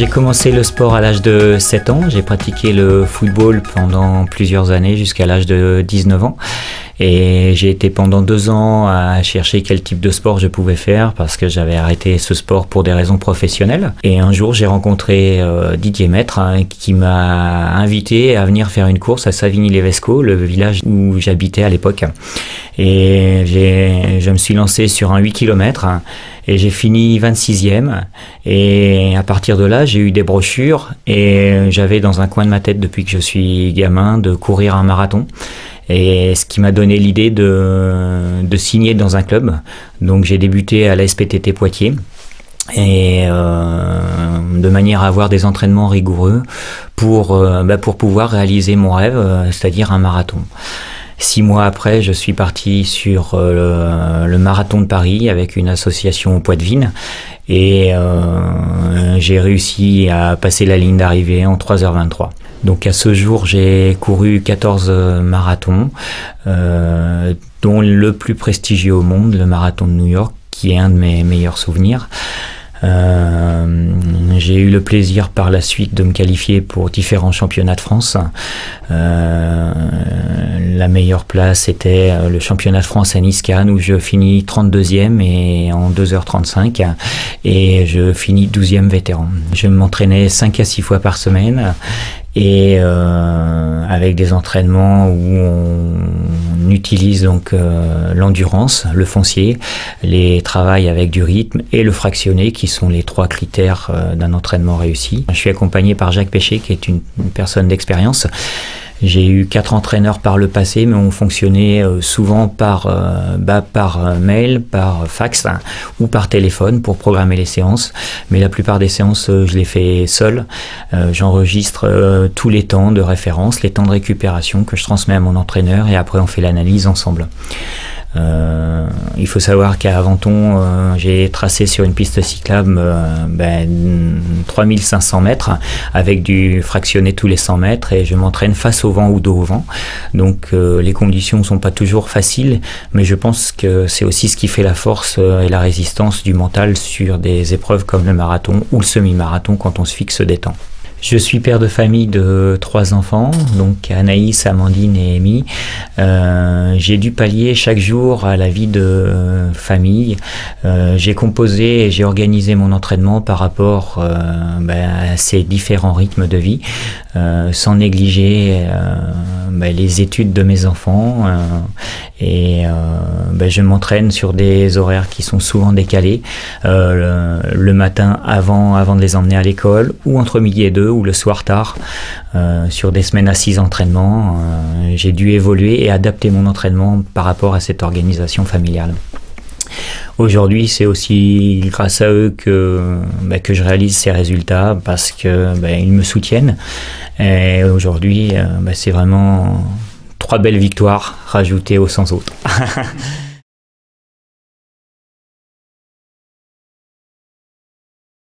J'ai commencé le sport à l'âge de 7 ans. J'ai pratiqué le football pendant plusieurs années jusqu'à l'âge de 19 ans. Et j'ai été pendant 2 ans à chercher quel type de sport je pouvais faire parce que j'avais arrêté ce sport pour des raisons professionnelles. Et un jour, j'ai rencontré Didier Maître qui m'a invité à venir faire une course à Savigny-lès-Vesco, le village où j'habitais à l'époque. Et je me suis lancé sur un 8 km et j'ai fini 26e. Et à partir de là, j'ai eu des brochures et j'avais dans un coin de ma tête depuis que je suis gamin de courir un marathon. Et ce qui m'a donné l'idée de signer dans un club. Donc j'ai débuté à la SPTT Poitiers et de manière à avoir des entraînements rigoureux pour pouvoir réaliser mon rêve, c'est-à-dire un marathon. 6 mois après, je suis parti sur le marathon de Paris avec une association Poitvine et j'ai réussi à passer la ligne d'arrivée en 3h23. Donc à ce jour, j'ai couru 14 marathons, dont le plus prestigieux au monde, le marathon de New York, qui est un de mes meilleurs souvenirs. J'ai eu le plaisir par la suite de me qualifier pour différents championnats de France. La meilleure place était le championnat de France à Nice-Cannes où je finis 32e et en 2h35 et je finis 12e vétéran. Je m'entraînais 5 à 6 fois par semaine et avec des entraînements où on utilise donc l'endurance, le foncier, les travails avec du rythme et le fractionné qui sont les 3 critères d'un entraînement réussi. Je suis accompagné par Jacques Péché qui est une personne d'expérience. J'ai eu 4 entraîneurs par le passé, mais on fonctionnait souvent par mail, par fax ou par téléphone pour programmer les séances. Mais la plupart des séances, je les fais seul. J'enregistre tous les temps de référence, les temps de récupération que je transmets à mon entraîneur et après on fait l'analyse ensemble. Il faut savoir qu'à Aventon, j'ai tracé sur une piste cyclable 3500 mètres avec du fractionné tous les 100 mètres et je m'entraîne face au vent ou dos au vent. Donc les conditions ne sont pas toujours faciles, mais je pense que c'est aussi ce qui fait la force et la résistance du mental sur des épreuves comme le marathon ou le semi-marathon quand on se fixe des temps. Je suis père de famille de 3 enfants, donc Anaïs, Amandine et Amy. J'ai dû pallier chaque jour à la vie de famille. J'ai composé et j'ai organisé mon entraînement par rapport à ces différents rythmes de vie, sans négliger les études de mes enfants. Je m'entraîne sur des horaires qui sont souvent décalés, le matin avant de les emmener à l'école, ou entre midi et 2, ou le soir tard, sur des semaines à 6 entraînements. J'ai dû évoluer et adapter mon entraînement par rapport à cette organisation familiale. Aujourd'hui, c'est aussi grâce à eux que je réalise ces résultats parce que ils me soutiennent. Et aujourd'hui, c'est vraiment 3 belles victoires rajoutées aux 100 autres.